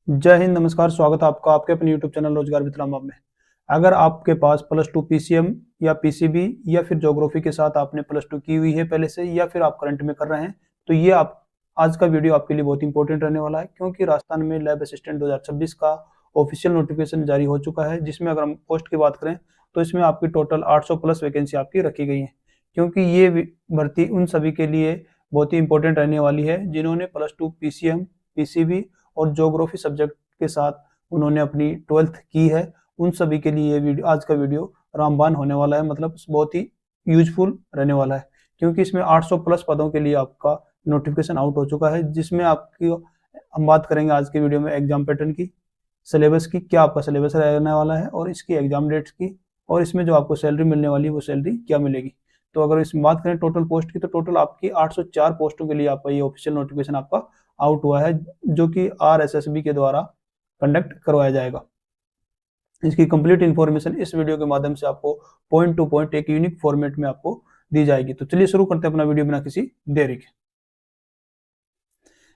जय हिंद, नमस्कार। स्वागत है आपका आपके अपने यूट्यूब चैनल रोजगार विद रामबाब में। अगर आपके पास +2 पीसीएम या पीसीबी या फिर ज्योग्राफी के साथ आपने +2 की हुई है पहले से, या फिर आप करंट में कर रहे हैं, तो ये आप आज का वीडियो आपके लिए बहुत इंपॉर्टेंट रहने वाला है, क्योंकि राजस्थान में लैब असिस्टेंट 2026 का ऑफिशियल नोटिफिकेशन जारी हो चुका है, जिसमें अगर हम पोस्ट की बात करें तो इसमें आपकी टोटल 800 प्लस वैकेंसी आपकी रखी गई है। क्योंकि ये भर्ती उन सभी के लिए बहुत ही इंपॉर्टेंट रहने वाली है जिन्होंने +2 पीसीएम, पीसीबी और ज्योग्राफी सब्जेक्ट के साथ उन्होंने अपनी 12th की है। उन सभी के लिए ये वीडियो, आज का वीडियो रामबाण होने वाला है, मतलब बहुत ही यूजफुल रहने वाला है, क्योंकि इसमें 800 प्लस पदों के लिए आपका नोटिफिकेशन आउट हो चुका है, जिसमें आपकी हम बात करेंगे आज के वीडियो में एग्जाम पैटर्न की, सिलेबस की, क्या आपका सिलेबस रहने वाला है और इसकी एग्जाम डेट्स की, और इसमें जो आपको सैलरी मिलने वाली है वो सैलरी क्या मिलेगी। तो अगर इसमें बात करें टोटल पोस्ट की, तो टोटल आपकी 804 पोस्टों के लिए आपका ये ऑफिशियल नोटिफिकेशन आपका आउट हुआ है, जो कि RSSB के द्वारा कंडक्ट करवाया जाएगा। इसकी कंप्लीट इन्फॉर्मेशन इस वीडियो के माध्यम से आपको पॉइंट टू पॉइंट एक यूनिक फॉर्मेट में आपको दी जाएगी। तो चलिए शुरू करते हैं अपना वीडियो बिना किसी देरी के।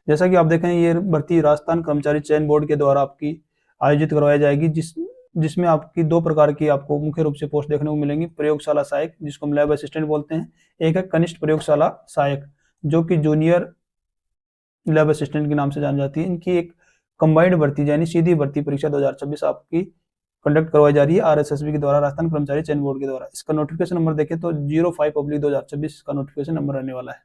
जैसा कि आप देखें, ये भर्ती राजस्थान कर्मचारी चयन बोर्ड के द्वारा आपकी आयोजित करवाई जाएगी, जिसमें आपकी दो प्रकार की आपको मुख्य रूप से पोस्ट देखने को मिलेंगी। प्रयोगशाला सहायक, जिसको हम लैब असिस्टेंट बोलते हैं, एक है कनिष्ठ प्रयोगशाला सहायक, जो कि जूनियर लैब असिस्टेंट के नाम से जानी जाती है। इनकी एक कंबाइंड भर्ती यानी सीधी भर्ती परीक्षा 2026 आपकी कंडक्ट करवाई जा रही है RSSB के द्वारा, राजस्थान कर्मचारी चयन बोर्ड के द्वारा। इसका नोटिफिकेशन नंबर देखें तो 05/2026 का नोटिफिकेशन नंबर रहने वाला है।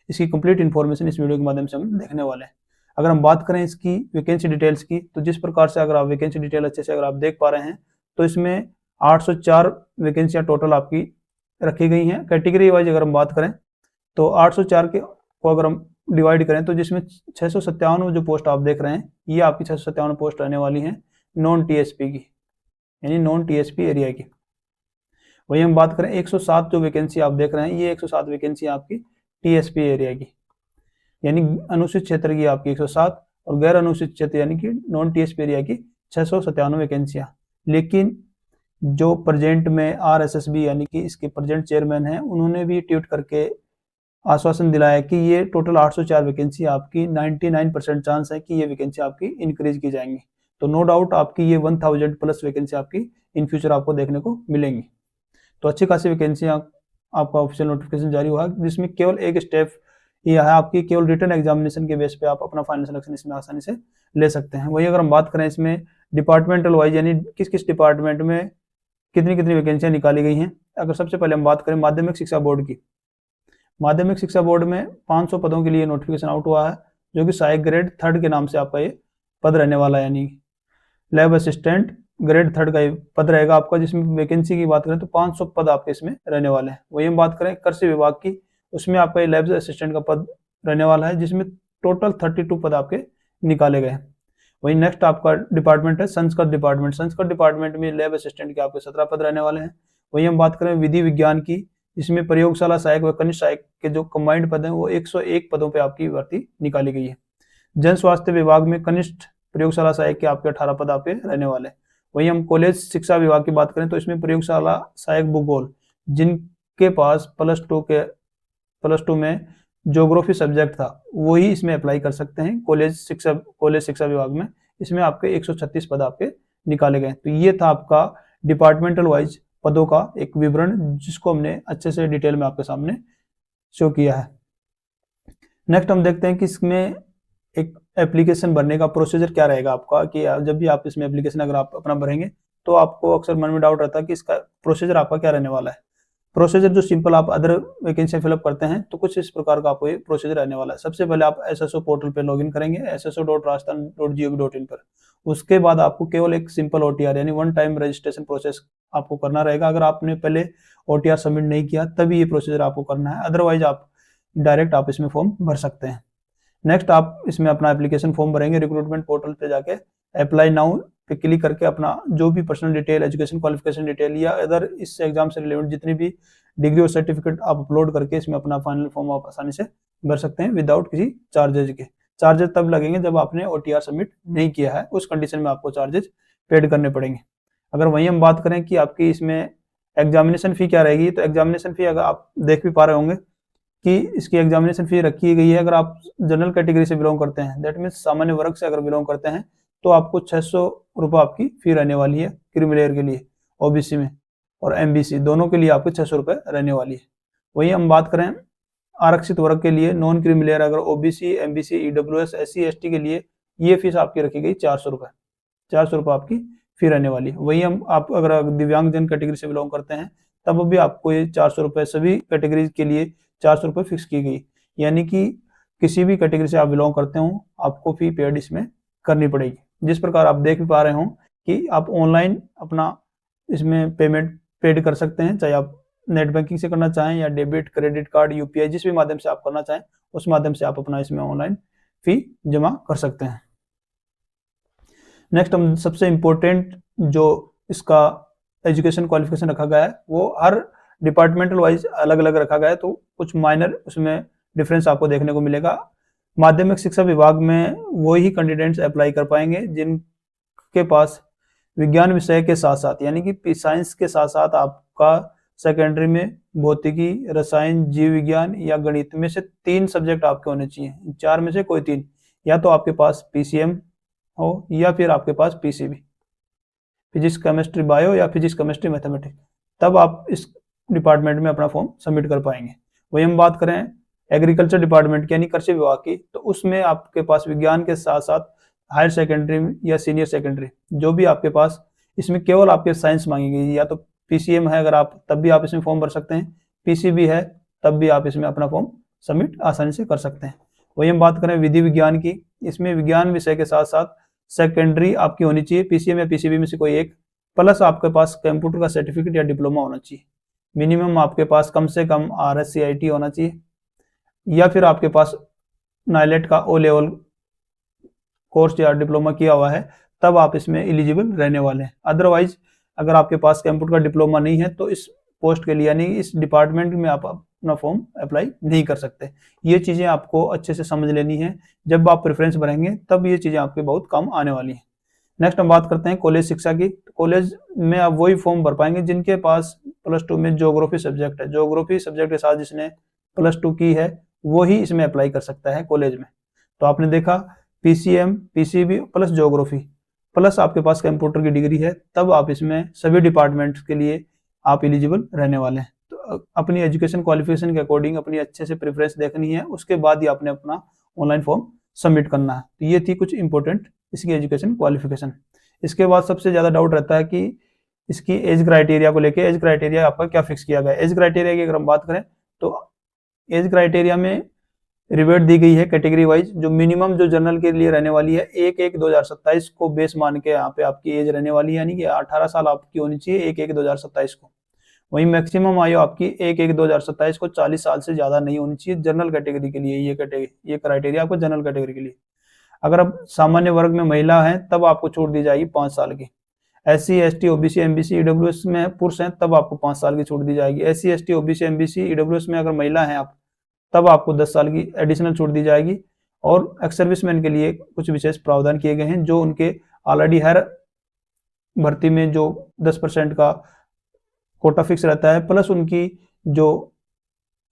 इसकी कंप्लीट इन्फॉर्मेशन इस वीडियो के माध्यम से हम देखने वाले हैं। अगर हम बात करें इसकी वैकेंसी डिटेल्स की, तो जिस प्रकार से अगर आप वैकेंसी डिटेल अच्छे से अगर आप देख पा रहे हैं, तो इसमें 804 वैकेंसियां टोटल आपकी रखी गई हैं। कैटेगरी वाइज अगर हम बात करें तो 804 के को अगर हम डिवाइड करें, तो जिसमें 657 जो पोस्ट आप देख रहे हैं, ये आपकी 657 पोस्ट रहने वाली हैं नॉन टीएसपी की, यानी नॉन टीएसपी एरिया की। वही हम बात करें 107 जो वैकेंसी आप देख रहे हैं, ये 107 वैकेंसी आपकी टीएसपी एरिया की, यानी अनुसूचित क्षेत्र की आपकी 107 और गैर अनुसूचित क्षेत्र यानी कि नॉन टीएसपी एरिया की 697 वैकेंसियां। लेकिन जो प्रेजेंट में RSSB यानी कि इसके प्रेजेंट चेयरमैन हैं, उन्होंने भी ट्वीट करके आश्वासन दिलाया कि ये टोटल 804 वैकेंसी आपकी 99% चांस है कि ये वैकेंसी आपकी इंक्रीज की जाएंगी। तो नो डाउट आपकी ये 1000 प्लस वैकेंसी आपकी इन फ्यूचर आपको देखने को मिलेंगी। तो अच्छी खासी वैकेंसियां आपका ऑफिशियल नोटिफिकेशन जारी हुआ, जिसमें केवल एक स्टेप यह है आपकी, केवल रिटन एग्जामिनेशन के बेस पे आप अपना फाइनल सिलेक्शन इसमें आसानी से ले सकते हैं। वही अगर हम बात करें इसमें डिपार्टमेंटल वाइज, यानी किस किस डिपार्टमेंट में कितनी कितनी वैकेंसियां निकाली गई हैं, अगर सबसे पहले हम बात करें माध्यमिक शिक्षा बोर्ड की, माध्यमिक शिक्षा बोर्ड में 500 पदों के लिए नोटिफिकेशन आउट हुआ है, जो कि सहायक ग्रेड 3 के नाम से आपका ये पद रहने वाला है, यानी लैब असिस्टेंट ग्रेड 3 का ये पद रहेगा आपका, जिसमें वैकेंसी की बात करें तो 500 पद आपके इसमें रहने वाले हैं। वही हम बात करें कृषि विभाग की, उसमें आपका ये लैब असिस्टेंट का पद रहने वाला है, जिसमें टोटल 32 पद आपके निकाले गए हैं। वही नेक्स्ट आपका डिपार्टमेंट है संस्कृत डिपार्टमेंट, संस्कृत डिपार्टमेंट में लैब असिस्टेंट के आपके 17 पद रहने वाले हैं। वही हम बात करें विधि विज्ञान की, जिसमें प्रयोगशाला सहायक व कनिष्ठ सहायक के जो कंबाइंड पद हैं, वो 101 पदों पे आपकी भर्ती निकाली गई है। जन स्वास्थ्य विभाग में कनिष्ठ प्रयोगशाला सहायक के आपके 18 पद आपके रहने वाले हैं। वहीं हम कॉलेज शिक्षा विभाग की बात करें तो इसमें प्रयोगशाला सहायक भूगोल, जिनके पास +2 में ज्योग्राफी सब्जेक्ट था, वही इसमें अप्लाई कर सकते हैं कॉलेज शिक्षा विभाग में। इसमें आपके 136 पद आपके निकाले गए। तो ये था आपका डिपार्टमेंटल वाइज पदों का एक विवरण, जिसको हमने अच्छे से डिटेल में आपके सामने शो किया है। नेक्स्ट हम देखते हैं कि इसमें एक एप्लीकेशन भरने का प्रोसीजर क्या रहेगा आपका, कि जब भी आप इसमें एप्लीकेशन अगर आप अपना भरेंगे, तो आपको अक्सर मन में डाउट रहता है कि इसका प्रोसीजर आपका क्या रहने वाला है। प्रोसीजर जो सिंपल आप अदर वैकेंसी फिलअप करते हैं, तो कुछ इस प्रकार का आपको ये प्रोसीजर रहने वाला है। सबसे पहले आप SSO पोर्टल पे लॉगिन करेंगे, sso.rajasthan.gov.in पर। उसके बाद आपको केवल एक सिंपल OTR यानी वन टाइम रजिस्ट्रेशन प्रोसेस आपको करना रहेगा। अगर आपने पहले OTR सबमिट नहीं किया तभी ये प्रोसीजर आपको करना है, अदरवाइज आप डायरेक्ट आप इसमें फॉर्म भर सकते हैं। नेक्स्ट आप इसमें अपना एप्लीकेशन फॉर्म भरेंगे, रिक्रूटमेंट पोर्टल पे जाके अप्लाई नाउ पे क्लिक करके अपना जो भी personal detail, education qualification detail या अदर इस एग्जाम से रिलेटेड जितनी भी डिग्री और सर्टिफिकेट आप अपलोड करके इसमें अपना फाइनल फॉर्म आप आसानी से भर सकते हैं विदाउट किसी चार्जेज के। चार्जेस तब लगेंगे जब आपने OTR सबमिट नहीं किया है, उस कंडीशन में आपको चार्जेस पेड करने पड़ेंगे। अगर वहीं हम बात करें कि आपकी इसमें एग्जामिनेशन फी क्या रहेगी, तो एग्जामिनेशन फी अगर आप देख भी पा रहे होंगे कि इसकी एग्जामिनेशन फी रखी गई है। अगर आप जनरल कैटेगरी से बिलोंग करते हैं, दैट मीन्स सामान्य वर्ग से अगर बिलोंग करते हैं, तो आपको 600 रुपये आपकी फी रहने वाली है क्रीमी लेयर के लिए ओबीसी में, और एमबीसी दोनों के लिए आपको 600 रुपये रहने वाली है। वही हम बात करें आरक्षित वर्ग के लिए नॉन क्रीमी लेयर, अगर OBC, MBC, EWS, SC, ST के लिए ये फीस आपकी रखी गई 400 रुपये, 400 रुपये आपकी फी रहने वाली है। वही हम आप अगर दिव्यांगजन कैटेगरी से बिलोंग करते हैं तब भी आपको ये 400 रुपये सभी कैटेगरी के लिए 400 रुपये फिक्स की गई, यानी कि किसी भी कैटेगरी से आप बिलोंग करते हो आपको फी पेड इसमें करनी पड़ेगी। जिस प्रकार आप देख पा रहे हो कि आप ऑनलाइन अपना इसमें पेमेंट पेड कर सकते हैं, चाहे आप नेट बैंकिंग से करना चाहें या डेबिट, क्रेडिट कार्ड, यूपीआई, जिस भी माध्यम से आप करना चाहें उस माध्यम से आप अपना इसमें ऑनलाइन फी जमा कर सकते हैं। नेक्स्ट हम सबसे इम्पोर्टेंट जो इसका एजुकेशन क्वालिफिकेशन रखा गया है वो हर डिपार्टमेंटल वाइज अलग अलग रखा गया है, तो कुछ माइनर उसमें डिफरेंस आपको देखने को मिलेगा। माध्यमिक शिक्षा विभाग में वही कैंडिडेट्स अप्लाई कर पाएंगे जिनके पास विज्ञान विषय के साथ साथ, यानी कि साइंस के साथ साथ आपका सेकेंडरी में भौतिकी, रसायन, जीव विज्ञान या गणित में से 3 सब्जेक्ट आपके होने चाहिए, 4 में से कोई 3, या तो आपके पास पीसीएम हो या फिर आपके पास पीसीबी, फिजिक्स केमिस्ट्री बायो या फिजिक्स केमिस्ट्री मैथमेटिक्स, तब आप इस डिपार्टमेंट में अपना फॉर्म सबमिट कर पाएंगे। वही हम बात करें एग्रीकल्चर डिपार्टमेंट यानी कृषि विभाग की, तो उसमें आपके पास विज्ञान के साथ साथ हायर सेकेंडरी या सीनियर सेकेंडरी जो भी आपके पास, इसमें केवल आपके साइंस मांगी गई, या तो पीसीएम है अगर आप तब भी आप इसमें फॉर्म भर सकते हैं, पीसीबी है तब भी आप इसमें अपना फॉर्म सबमिट आसानी से कर सकते हैं। वही हम बात करें विधि विज्ञान की, इसमें विज्ञान विषय के साथ साथ सेकेंडरी आपकी होनी चाहिए पीसीएम या पीसीबी में से कोई एक, प्लस आपके पास कंप्यूटर का सर्टिफिकेट या डिप्लोमा होना चाहिए, मिनिमम आपके पास कम से कम RSCIT होना चाहिए, या फिर आपके पास नाइलेट का O लेवल कोर्स या डिप्लोमा किया हुआ है, तब आप इसमें एलिजिबल रहने वाले हैं। अदरवाइज अगर आपके पास कंप्यूटर का डिप्लोमा नहीं है तो इस पोस्ट के लिए यानी इस डिपार्टमेंट में आप अपना फॉर्म अप्लाई नहीं कर सकते। ये चीज़ें आपको अच्छे से समझ लेनी है, जब आप प्रेफरेंस भरेंगे तब ये चीज़ें आपके बहुत काम आने वाली हैं। नेक्स्ट हम बात करते हैं कॉलेज शिक्षा की। कॉलेज में आप वही फॉर्म भर पाएंगे जिनके पास +2 में ज्योग्राफी सब्जेक्ट है, ज्योग्राफी सब्जेक्ट के साथ जिसने +2 की है वही इसमें अप्लाई कर सकता है कॉलेज में। तो आपने देखा PCM, PCB plus geography plus आपके पास कंप्यूटर की डिग्री है, तब आप इसमें सभी डिपार्टमेंट्स के लिए आप एलिजिबल रहने वाले हैं। तो अपनी एजुकेशन क्वालिफिकेशन के अकॉर्डिंग अपनी अच्छे से प्रेफरेंस देखनी है, उसके बाद ही आपने अपना ऑनलाइन फॉर्म सबमिट करना है। तो ये थी कुछ इंपॉर्टेंट इसकी एजुकेशन क्वालिफिकेशन। इसके बाद सबसे ज़्यादा डाउट रहता है कि इसकी एज क्राइटेरिया को लेके, एज क्राइटेरिया आपका क्या फिक्स किया गया है। एज क्राइटेरिया की अगर हम बात करें तो एज क्राइटेरिया में रिवेट दी गई है कैटेगरी वाइज, जो मिनिमम जो जनरल के लिए रहने वाली है 1/1/2027 को बेस मान के यहाँ पे आपकी एज रहने वाली है, यानी कि 18 साल आपकी होनी चाहिए 1/1/2027 को। वहीं मैक्सिमम आयु आपकी 1/1/2027 को 40 साल से ज्यादा नहीं होनी चाहिए जनरल कैटेगरी के लिए। ये क्राइटेरिया आपको जनरल कैटेगरी के लिए। अगर आप सामान्य वर्ग में महिला है तब आपको छूट दी जाएगी 5 साल की। SC ST OBC MBC EWS में पुरुष हैं तब आपको 5 साल की छूट दी जाएगी। SC ST OBC MBC EWS में अगर महिला हैं आप तब आपको 10 साल की एडिशनल छूट दी जाएगी। और एक्स सर्विसमैन के लिए कुछ विशेष प्रावधान किए गए हैं, जो उनके ऑलरेडी हर भर्ती में जो 10% का कोटा फिक्स रहता है, प्लस उनकी जो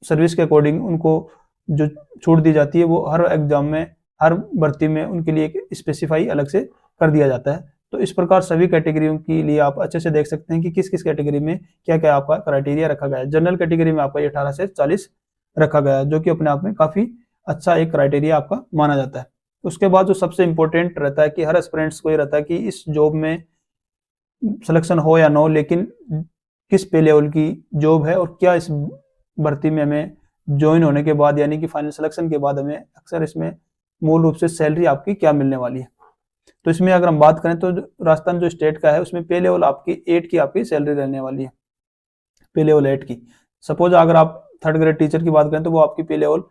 सर्विस के अकॉर्डिंग उनको जो छूट दी जाती है वो हर एग्जाम में, हर भर्ती में उनके लिए एक स्पेसिफाई अलग से कर दिया जाता है। तो इस प्रकार सभी कैटेगरियों के लिए आप अच्छे से देख सकते हैं कि किस किस कैटेगरी में क्या क्या आपका क्राइटेरिया रखा गया है। जनरल कैटेगरी में आपका ये 18 से 40 रखा गया है, जो कि अपने आप में काफी अच्छा एक क्राइटेरिया आपका माना जाता है। उसके बाद जो सबसे इंपॉर्टेंट रहता है कि हर एस्पिरेंट्स को ये रहता है कि इस जॉब में सिलेक्शन हो या ना हो, लेकिन किस पे लेवल की जॉब है और क्या इस भर्ती में हमें ज्वाइन होने के बाद यानी कि फाइनल सिलेक्शन के बाद हमें अक्सर इसमें मूल रूप से सैलरी आपकी क्या मिलने वाली है। तो इसमें अगर हम बात करें तो राजस्थान जो स्टेट का है उसमें पे लेवल आपकी 8 की आपकी सैलरी रहने वाली है, पे लेवल 8 की। सपोज अगर आप 3rd ग्रेड टीचर की बात करें तो वो आपकी पे लेवल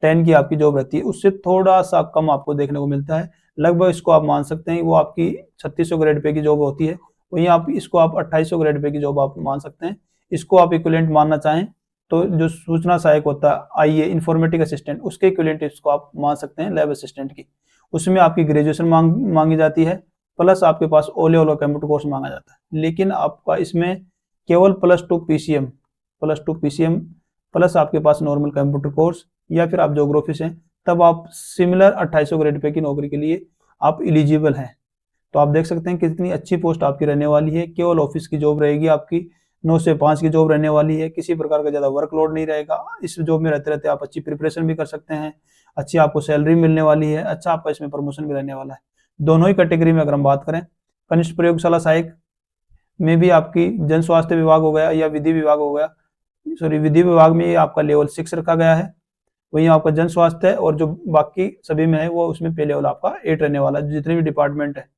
10 की आपकी जॉब रहती है, उससे थोड़ा सा कम आपको देखने को मिलता है। लगभग इसको आप मान सकते हैं वो आपकी 3600 ग्रेड पे की जॉब होती है, वहीं आप इसको आप 2800 ग्रेड पे की जॉब आप मान सकते हैं। इसको आप इक्विवेलेंट मानना चाहें तो जो सूचना सहायक होता है IA इंफॉर्मेटिक असिस्टेंट, उसके इक्विवेलेंट इसको आप मान सकते हैं लैब असिस्टेंट की। उसमें आपकी ग्रेजुएशन मांगी जाती है, प्लस आपके पास O लेवल का कंप्यूटर कोर्स मांगा जाता है। लेकिन आपका इसमें केवल +2 PCM प्लस आपके पास नॉर्मल कंप्यूटर कोर्स या फिर आप ज्योग्राफी से, तब आप सिमिलर 2800 ग्रेड पे की नौकरी के लिए आप एलिजिबल हैं। तो आप देख सकते हैं कितनी अच्छी पोस्ट आपकी रहने वाली है। केवल ऑफिस की जॉब रहेगी आपकी, 9 से 5 की जॉब रहने वाली है। किसी प्रकार का ज़्यादा वर्कलोड नहीं रहेगा। इस जॉब में रहते रहते आप अच्छी प्रिपरेशन भी कर सकते हैं, अच्छी आपको सैलरी मिलने वाली है, अच्छा आपका इसमें प्रमोशन भी रहने वाला है। दोनों ही कैटेगरी में अगर हम बात करें, कनिष्ठ प्रयोगशाला सहायक में भी आपकी जन स्वास्थ्य विभाग हो गया या विधि विभाग हो गया, सॉरी विधि विभाग में आपका लेवल 6 रखा गया है, वहीं आपका जन स्वास्थ्य है, और जो बाकी सभी में है वो उसमें पे लेवल आपका 8 रहने वाला है। जितने भी डिपार्टमेंट है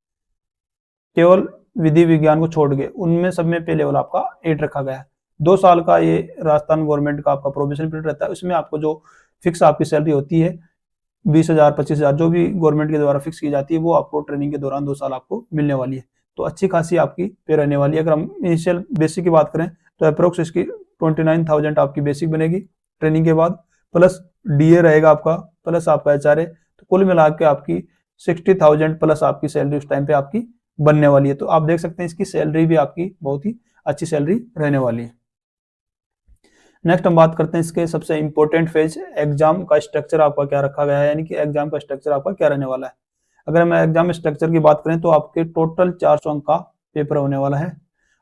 केवल विधि विज्ञान को छोड़ के उनमें सब में पे लेवल आपका 8 रखा गया है। 2 साल का ये राजस्थान गवर्नमेंट का आपका प्रोबेशन पीरियड रहता है। उसमें आपको जो फिक्स आपकी सैलरी होती है 20,000 25,000 जो भी गवर्नमेंट के द्वारा फिक्स की जाती है वो आपको ट्रेनिंग के दौरान 2 साल आपको मिलने वाली है। तो अच्छी खासी आपकी पे रहने वाली है। अगर हम इनिशियल बेसिक की बात करें तो अप्रोक्स इसकी 29,000 आपकी बेसिक बनेगी ट्रेनिंग के बाद, प्लस डीए रहेगा आपका, प्लस आपका एचआरए, तो कुल मिला के आपकी 60,000 प्लस आपकी सैलरी उस टाइम पे आपकी बनने वाली है। तो आप देख सकते हैं इसकी सैलरी भी आपकी बहुत ही अच्छी सैलरी रहने वाली है। नेक्स्ट हम बात करते हैं इसके सबसे इंपॉर्टेंट फेज, एग्जाम का स्ट्रक्चर आपका क्या रखा गया है, यानी कि एग्जाम का स्ट्रक्चर आपका क्या रहने वाला है। अगर हम एग्जाम स्ट्रक्चर की बात करें तो आपके टोटल 400 अंक का पेपर होने वाला है,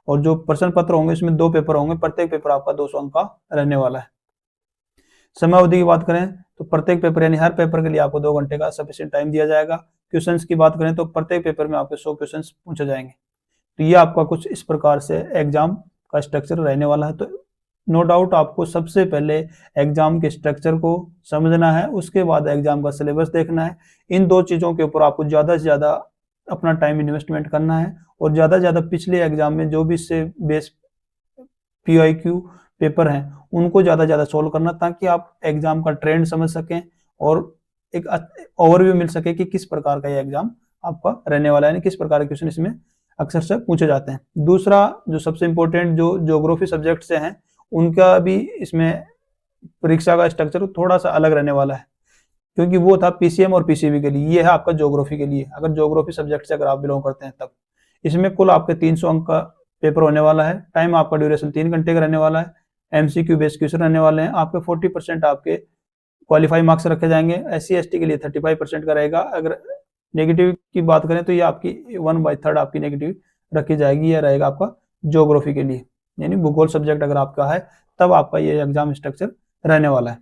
और जो प्रश्न पत्र होंगे इसमें 2 पेपर होंगे, प्रत्येक पेपर आपका 200 अंक का रहने वाला है। समय अवधि की बात करें तो प्रत्येक पेपर यानी हर पेपर के लिए आपको 2 घंटे का सफिशिएंट टाइम दिया जाएगा। क्वेश्चंस की बात करें तो प्रत्येक पेपर में आपके 100 क्वेश्चंस पूछे जाएंगे। तो ये आपका कुछ इस प्रकार से एग्जाम का स्ट्रक्चर रहने वाला है। तो नो डाउट आपको सबसे पहले एग्जाम के स्ट्रक्चर को समझना है, उसके बाद एग्जाम का सिलेबस देखना है। इन 2 चीज़ों के ऊपर आपको ज़्यादा से ज़्यादा अपना टाइम इन्वेस्टमेंट करना है, और ज़्यादा से ज़्यादा पिछले एग्जाम में जो भी इससे बेस PIQ पेपर हैं उनको ज़्यादा सोल्व करना, ताकि आप एग्जाम का ट्रेंड समझ सकें और एक ओवरव्यू मिल सके कि किस प्रकार का ये एग्जाम आपका रहने वाला है, यानी किस प्रकार के क्वेश्चन इसमें अक्सर से पूछे जाते हैं। दूसरा जो सबसे इंपॉर्टेंट जो ज्योग्राफी सब्जेक्ट से हैं उनका भी इसमें परीक्षा का स्ट्रक्चर थोड़ा सा अलग रहने वाला है, क्योंकि वो था PCM और PCB के लिए, ये है आपका ज्योग्राफी के लिए। अगर ज्योग्राफी सब्जेक्ट से अगर आप बिलोंग करते हैं तब इसमें कुल आपके 300 अंक का पेपर होने वाला है। टाइम आपका ड्यूरेशन 3 घंटे का रहने वाला है। MCQ बेस्ड क्वेश्चन रहने वाले हैं। आपके 40% आपके क्वालिफाई मार्क्स रखे जाएंगे। SC ST के लिए 35% का रहेगा। अगर नेगेटिव की बात करें तो ये आपकी 1/3 आपकी नेगेटिव रखी जाएगी। यह रहेगा आपका ज्योग्राफी के लिए, यानी भूगोल सब्जेक्ट अगर आपका है तब आपका ये एग्जाम स्ट्रक्चर रहने वाला है।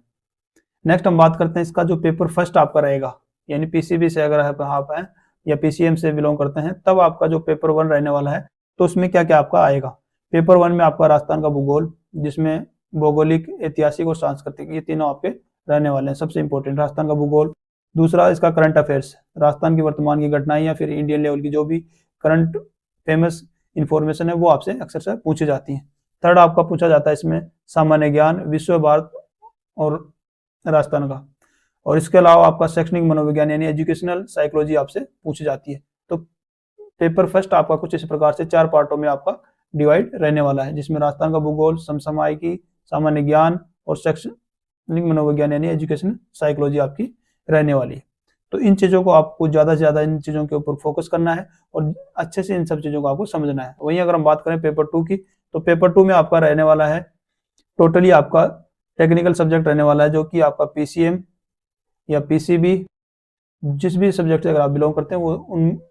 नेक्स्ट हम बात करते हैं इसका जो पेपर फर्स्ट आपका रहेगा, यानी PCB से अगर आप हैं या PCM से बिलोंग करते हैं तब आपका जो पेपर 1 रहने वाला है, तो उसमें क्या क्या आपका आएगा। पेपर 1 में आपका राजस्थान का भूगोल, जिसमें भौगोलिक, ऐतिहासिक और सांस्कृतिक ये तीनों आपके रहने वाले हैं। सबसे इंपॉर्टेंट राजस्थान का भूगोल। दूसरा इसका करंट अफेयर्स, राजस्थान की वर्तमान की घटनाएं या फिर इंडियन लेवल की जो भी करंट फेमस इंफॉर्मेशन है वो आपसे अक्सर से पूछी जाती हैं। थर्ड आपका पूछा जाता है इसमें सामान्य ज्ञान, विश्व, भारत और राजस्थान का। और इसके अलावा आपका शैक्षणिक मनोविज्ञान यानी एजुकेशनल साइकोलॉजी आपसे पूछी जाती है। तो पेपर फर्स्ट आपका कुछ इस प्रकार से 4 पार्टों में आपका डिवाइड रहने वाला है, जिसमें राजस्थान का भूगोल, समसामयिकी, सामान्य ज्ञान और शैक्षणिक मनोविज्ञान यानी एजुकेशनल साइकोलॉजी आपकी रहने वाली है। तो इन चीज़ों को आपको ज़्यादा से ज़्यादा इन चीज़ों के ऊपर फोकस करना है और अच्छे से इन सब चीज़ों को आपको समझना है। वहीं अगर हम बात करें पेपर 2 की, तो पेपर 2 में आपका रहने वाला है टोटली आपका टेक्निकल सब्जेक्ट रहने वाला है, जो कि आपका PCM या PCB जिस भी सब्जेक्ट से अगर आप बिलोंग करते हैं वो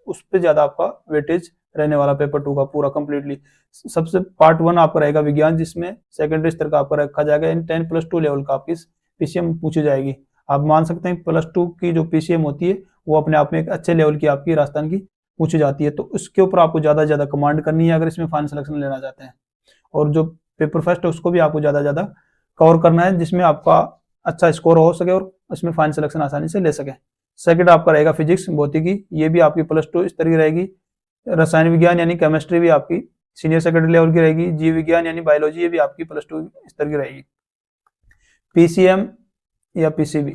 उस पर ज़्यादा आपका वेटेज रहने वाला पेपर 2 का पूरा कंप्लीटली। सबसे पार्ट 1 आपका रहेगा विज्ञान, जिसमें सेकेंडरी स्तर का आपका रखा जाएगा, यानी 10+2 लेवल का आपकी PCM पूछी जाएगी। आप मान सकते हैं +2 की जो PCM होती है वो अपने आप में एक अच्छे लेवल की आपकी राजस्थान की पूछी जाती है। तो उसके ऊपर आपको ज़्यादा से ज़्यादा कमांड करनी है अगर इसमें फाइनल सिलेक्शन लेना चाहते हैं। और जो पेपर फर्स्ट है उसको भी आपको ज़्यादा से ज़्यादा कवर करना है, जिसमें आपका अच्छा स्कोर हो सके और उसमें फाइनल सिलेक्शन आसानी से ले सके। सेकंड आपका रहेगा फिजिक्स, भौतिकी, ये भी आपकी +2 स्तर की रहेगी। रसायन विज्ञान यानी केमिस्ट्री भी आपकी सीनियर सेकेंडरी लेवल की रहेगी। जीव विज्ञान यानी बायोलॉजी ये भी आपकी +2 स्तर की रहेगी। PCM या PCB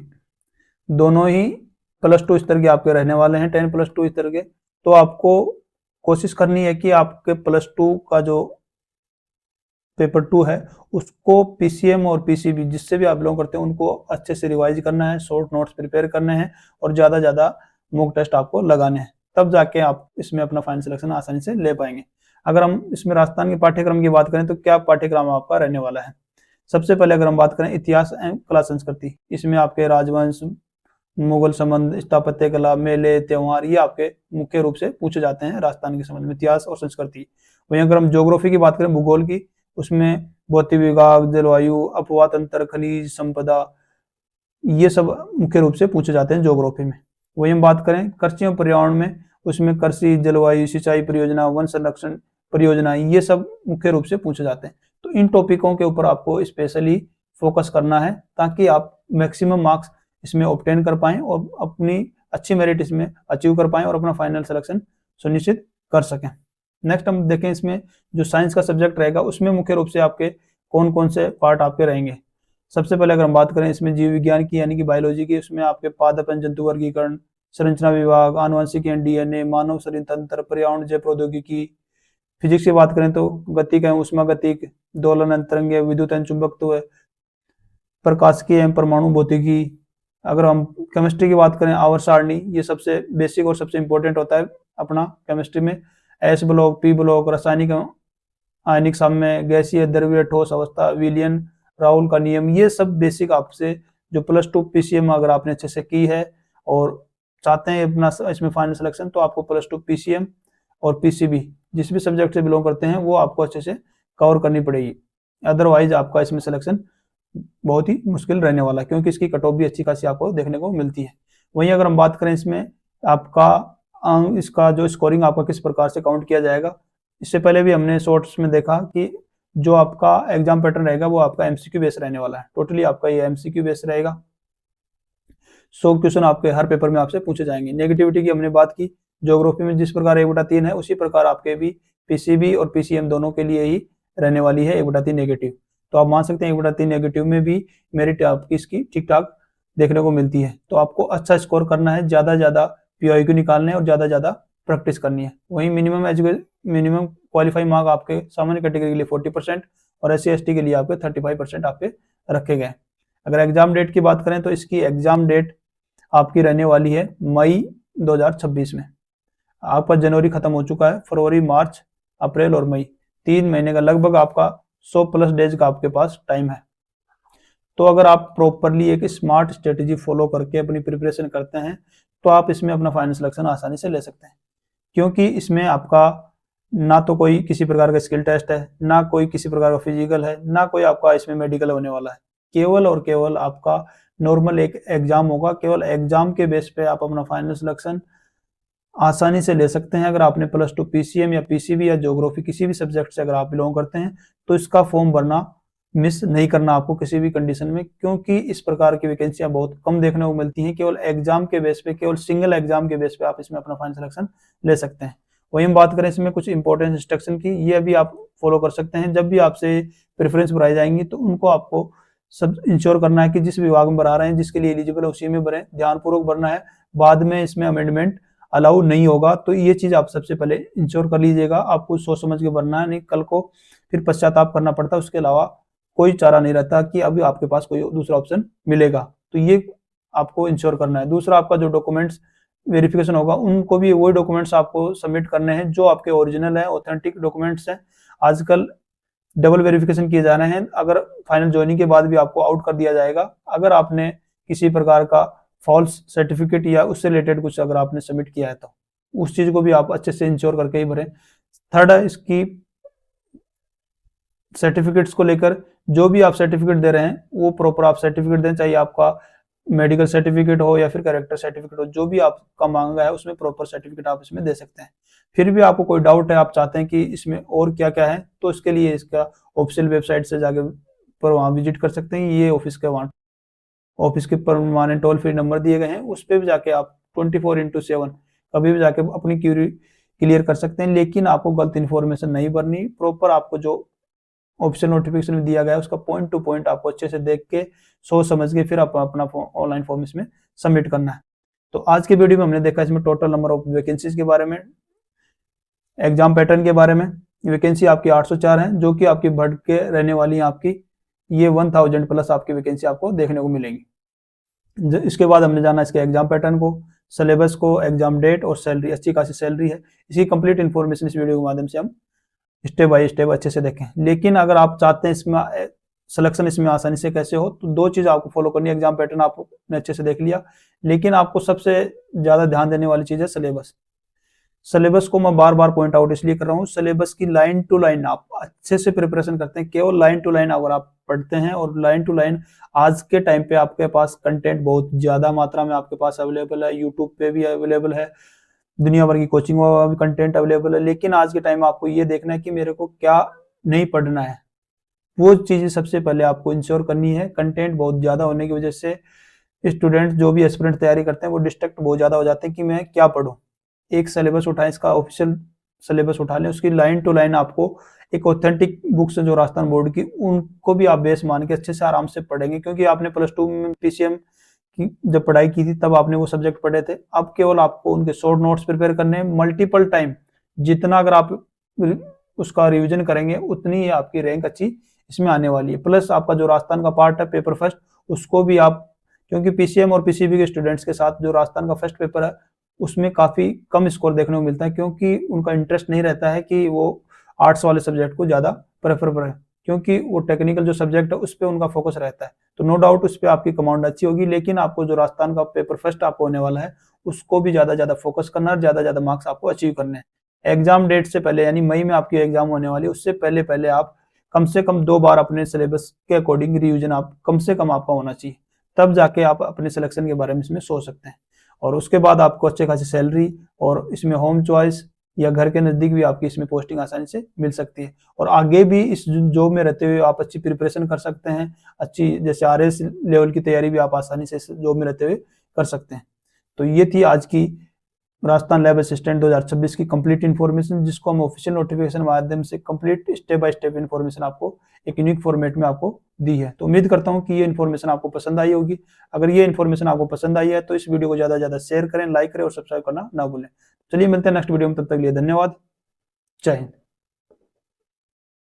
दोनों ही +2 स्तर के आपके रहने वाले हैं, 10+2 स्तर के। तो आपको कोशिश करनी है कि आपके +2 का जो पेपर 2 है उसको PCM और PCB जिससे भी आप बिलोंग करते हैं उनको अच्छे से रिवाइज करना है, शॉर्ट नोट्स प्रिपेयर करने हैं और ज़्यादा से ज़्यादा मॉक टेस्ट आपको लगाने हैं, तब जाके आप इसमें अपना फाइनल सिलेक्शन आसानी से ले पाएंगे। अगर हम इसमें राजस्थान के पाठ्यक्रम की बात करें तो क्या पाठ्यक्रम आपका रहने वाला है। सबसे पहले अगर हम बात करें इतिहास एवं कला संस्कृति, इसमें आपके राजवंश, मुगल संबंध, स्थापत्य कला, मेले, त्योहार, ये आपके मुख्य रूप से पूछे जाते हैं राजस्थान के संबंध में। इतिहास और संस्कृति, वहीं अगर हम ज्योग्राफी की बात करें, भूगोल की, उसमें भौतिक विभाग, जलवायु, अपवाह तंत्र, खनिज संपदा, ये सब मुख्य रूप से पूछे जाते हैं ज्योग्राफी में। वही हम बात करें कृषि और पर्यावरण में, उसमें कृषि, जलवायु, सिंचाई परियोजना, वन संरक्षण परियोजना, ये सब मुख्य रूप से पूछे जाते हैं। तो इन टॉपिकों के ऊपर आपको स्पेशली फोकस करना है ताकि आप मैक्सिमम मार्क्स इसमें ऑब्टेन कर पाएं और अपनी अच्छी मेरिट इसमें अचीव कर पाएं और अपना फाइनल सिलेक्शन सुनिश्चित कर सकें। नेक्स्ट हम देखें, इसमें जो साइंस का सब्जेक्ट रहेगा उसमें मुख्य रूप से आपके कौन कौन से पार्ट आपके रहेंगे। सबसे पहले अगर हम बात करें इसमें जीव विज्ञान की यानी कि बायोलॉजी की, उसमें आपके पादपन, जंतु वर्गीकरण, संरचना विभाग, आनुवंशिकी, डीएनए, मानव शरीर तंत्र, पर्यावरण, जैव प्रौद्योगिकी। फिजिक्स की बात करें तो गतिक है, उष्मागतिक, दोलन अंतरंग, विद्युत एवं चुंबकत्व, प्रकाशिकी एवं परमाणु भौतिकी। अगर हम केमिस्ट्री की बात करें, आवर्त सारणी, ये सबसे बेसिक और सबसे इंपॉर्टेंट होता है अपना केमिस्ट्री में। एस ब्लॉक, पी ब्लॉक, रासायनिक आयनिक साम्य, गैसीय, द्रव्य, ठोस अवस्था, विलियन, राहुल का नियम, ये सब बेसिक आपसे जो +2 पीसीएम अगर आपने अच्छे से की है और चाहते हैं अपना इसमें फाइनल सिलेक्शन, तो आपको +2 पीसीएम और पीसीबी जिस भी सब्जेक्ट से बिलोंग करते हैं वो आपको अच्छे से कवर करनी पड़ेगी। अदरवाइज आपका इसमें सिलेक्शन बहुत ही मुश्किल रहने वाला है, क्योंकि इसकी कट ऑफ भी अच्छी खासी आपको देखने को मिलती है। वहीं अगर हम बात करें इसमें आपका इसका जो स्कोरिंग आपका किस प्रकार से काउंट किया जाएगा, इससे पहले भी हमने शॉर्ट्स में देखा कि जो आपका एग्जाम पैटर्न रहेगा वो आपका एमसीक्यू बेस रहने वाला है। टोटली आपका ये एमसीक्यू बेस रहेगा। 100 क्वेश्चन आपके हर पेपर में आपसे पूछे जाएंगे। नेगेटिविटी की हमने बात की, ज्योग्राफी में जिस प्रकार 1/3 है उसी प्रकार आपके भी पीसीबी और पीसीएम दोनों के लिए ही रहने वाली है 1/3 नेगेटिव। तो आप मान सकते हैं 1/3 नेगेटिव में भी मेरिट आपकी इसकी ठीक ठाक देखने को मिलती है। तो आपको अच्छा स्कोर करना है, ज्यादा पीआईक्यू निकालने और ज्यादा प्रैक्टिस करनी है। वहीं मिनिमम क्वालिफाइंग मार्क आपके सामान्य कैटेगरी के लिए 40% और SC/ST के लिए आपके 35% आपके रखे गए। अगर एग्जाम डेट की बात करें तो इसकी एग्जाम डेट आपकी रहने वाली है मई 2026 में। आपका जनवरी खत्म हो चुका है, फरवरी, मार्च, अप्रैल और मई 3 महीने का लगभग आपका 100+ डेज का आपके पास टाइम है। तो अगर आप प्रॉपरली एक स्मार्ट स्ट्रेटेजी फॉलो करके अपनी प्रिपरेशन करते हैं तो आप इसमें अपना फाइनल सिलेक्शन आसानी से ले सकते हैं, क्योंकि इसमें आपका ना तो कोई किसी प्रकार का स्किल टेस्ट है, ना कोई किसी प्रकार का फिजिकल है, ना कोई आपका इसमें मेडिकल होने वाला है। केवल और केवल आपका नॉर्मल एक एग्जाम होगा। केवल एग्जाम के बेस पे आप अपना फाइनल सिलेक्शन आसानी से ले सकते हैं। अगर आपने +2 पीसीएम या पीसीबी या ज्योग्राफी किसी भी सब्जेक्ट से अगर आप बिलोंग करते हैं तो इसका फॉर्म भरना मिस नहीं करना आपको किसी भी कंडीशन में, क्योंकि इस प्रकार की वैकेंसियां बहुत कम देखने को मिलती हैं। केवल एग्जाम के बेस पे, केवल सिंगल एग्जाम के बेस पे आप इसमें अपना फाइनल सिलेक्शन ले सकते हैं। वही हम बात करें इसमें कुछ इंपॉर्टेंट इंस्ट्रक्शन की, ये भी आप फॉलो कर सकते हैं। जब भी आपसे प्रेफरेंस भराई जाएंगी तो उनको आपको सब इंश्योर करना है कि जिस विभाग में भरा रहे हैं, जिसके लिए एलिजिबल है उसी में भरें, ध्यानपूर्वक भरना है। बाद में इसमें अमेंडमेंट अलाउ नहीं होगा, तो ये चीज आप सबसे पहले इंश्योर कर लीजिएगा। आपको सोच समझ के भरना है, नहीं कल को फिर पश्चाताप करना पड़ता है। उसके अलावा कोई चारा नहीं रहता कि अभी आपके पास कोई दूसरा ऑप्शन मिलेगा, तो ये आपको इंश्योर करना है। दूसरा, आपका जो डॉक्यूमेंट्स वेरिफिकेशन होगा उनको भी वही डॉक्यूमेंट्स आपको सबमिट करने हैं जो आपके ओरिजिनल है, ऑथेंटिक डॉक्यूमेंट्स हैं। आजकल डबल वेरिफिकेशन किए जा रहे हैं, अगर फाइनल ज्वाइनिंग के बाद भी आपको आउट कर दिया जाएगा अगर आपने किसी प्रकार का फॉल्स सर्टिफिकेट या उससे रिलेटेड कुछ अगर आपने सबमिट किया है, तो उस चीज को भी आप अच्छे से इंश्योर करके ही भरें। थर्ड है, इसकी सर्टिफिकेट्स को लेकर जो भी आप सर्टिफिकेट दे रहे हैं वो प्रॉपर आप सर्टिफिकेट दें, चाहे आपका मेडिकल सर्टिफिकेट हो या फिर कैरेक्टर सर्टिफिकेट हो, जो भी आपका मांगा है उसमें प्रॉपर सर्टिफिकेट आप इसमें दे सकते हैं। फिर भी आपको कोई डाउट है, आप चाहते हैं कि इसमें और क्या क्या है, तो इसके लिए इसका ऑफिशियल वेबसाइट से जाके पर वहाँ विजिट कर सकते हैं। ये ऑफिस के परमानेंट टोल फ्री नंबर दिए गए हैं, उस पर भी जाके आप 24/7 कभी भी जाके अपनी क्यूरी क्लियर कर सकते हैं। लेकिन आपको गलत इन्फॉर्मेशन नहीं भरनी, प्रॉपर आपको जो ऑफिशियल नोटिफिकेशन दिया गया है उसका पॉइंट टू पॉइंट आपको अच्छे से देख के सोच समझ के फिर अपना ऑनलाइन फॉर्म इसमें सबमिट करना है। तो आज के वीडियो में हमने देखा इसमें टोटल नंबर ऑफ वैकेंसीज के बारे में, एग्जाम पैटर्न के बारे में। वैकेंसी आपकी 804 है, जो कि आपकी बढ़ के रहने वाली है आपकी ये 1000+ आपकी वैकेंसी आपको देखने को मिलेगी। इसके बाद हमने जाना इसके एग्जाम पैटर्न को, सिलेबस को, एग्जाम डेट और सैलरी। अच्छी खासी सैलरी है। इसकी कंप्लीट इन्फॉर्मेशन इस वीडियो के माध्यम से हम स्टेप बाय स्टेप अच्छे से देखें। लेकिन अगर आप चाहते हैं इसमें सिलेक्शन इसमें आसानी से कैसे हो। तो 2 चीज़ आपको फॉलो करनी है। एग्जाम पैटर्न आपने अच्छे से देख लिया, लेकिन आपको सबसे ज़्यादा ध्यान देने वाली चीज़ है सिलेबस। सिलेबस को मैं बार बार पॉइंट आउट इसलिए कर रहा हूँ, सिलेबस की लाइन टू लाइन आप अच्छे से प्रिपरेशन करते हैं। केवल लाइन टू लाइन अगर आप पढ़ते हैं, और लाइन टू लाइन आज के टाइम पे आपके पास कंटेंट बहुत ज़्यादा मात्रा में आपके पास अवेलेबल है, यूट्यूब पे भी अवेलेबल है, दुनिया भर की कोचिंग में भी कंटेंट अवेलेबल है। लेकिन आज के टाइम में आपको ये देखना है कि मेरे को क्या नहीं पढ़ना है, वो चीज़ें सबसे पहले आपको इंश्योर करनी है। कंटेंट बहुत ज़्यादा होने की वजह से स्टूडेंट जो भी एस्पिरेंट तैयारी करते हैं वो डिस्ट्रैक्ट बहुत ज़्यादा हो जाते हैं कि मैं क्या पढूं। एक सिलेबस उठाएं, इसका ऑफिशियल सिलेबस उठा लें, उसकी लाइन टू लाइन आपको एक ऑथेंटिक बुक्स जो राजस्थान बोर्ड की, उनको भी आप बेस मान के अच्छे से आराम से पढ़ेंगे। क्योंकि आपने प्लस 2 में पीसीएम की जब पढ़ाई की थी तब आपने वो सब्जेक्ट पढ़े थे। अब केवल आपको उनके शॉर्ट नोट्स प्रिपेयर करने हैं मल्टीपल टाइम। जितना अगर आप उसका रिविजन करेंगे उतनी ही आपकी रैंक अच्छी इसमें आने वाली है। प्लस आपका जो राजस्थान का पार्ट है पेपर फर्स्ट, उसको भी आप, क्योंकि पीसीएम और पीसीबी के स्टूडेंट्स के साथ जो राजस्थान का फर्स्ट पेपर है उसमें काफी कम स्कोर देखने को मिलता है, क्योंकि उनका इंटरेस्ट नहीं रहता है कि वो आर्ट्स वाले सब्जेक्ट को ज्यादा प्रेफर करें, क्योंकि वो टेक्निकल जो सब्जेक्ट है उस पर उनका फोकस रहता है। तो नो डाउट उस पर आपकी कमांड अच्छी होगी, लेकिन आपको जो राजस्थान का पेपर फर्स्ट आपको होने वाला है उसको भी ज्यादा फोकस करना है, ज्यादा मार्क्स आपको अचीव करने हैं। एग्जाम डेट से पहले, यानी मई में आपकी एग्जाम होने वाली है, उससे पहले आप कम से कम 2 बार अपने सिलेबस के अकॉर्डिंग रिविजन आप कम से कम आपका होना चाहिए। तब जाके आप अपने सिलेक्शन के बारे में इसमें सोच सकते हैं। और उसके बाद आपको अच्छे खासी सैलरी और इसमें होम चॉइस या घर के नजदीक भी आपकी इसमें पोस्टिंग आसानी से मिल सकती है। और आगे भी इस जॉब में रहते हुए आप अच्छी प्रिपरेशन कर सकते हैं। अच्छी जैसे आरएस लेवल की तैयारी भी आप आसानी से इस जॉब में रहते हुए कर सकते हैं। तो ये थी आज की राजस्थान लैब असिस्टेंट 2026 की कंप्लीट इन्फॉर्मेशन, जिसको हम ऑफिशियल नोटिफिकेशन माध्यम से complete step by step information आपको एक यूनिक फॉर्मेट में आपको दी है। तो उम्मीद करता हूं कि ये इन्फॉर्मेशन आपको पसंद आई होगी। अगर ये इन्फॉर्मेशन आपको पसंद आई है तो इस वीडियो को ज्यादा शेयर करें, लाइक करें और सब्सक्राइब करना ना भूलें। चलिए मिलते हैं नेक्स्ट वीडियो में, तब तक के लिए धन्यवाद। जय हिंद।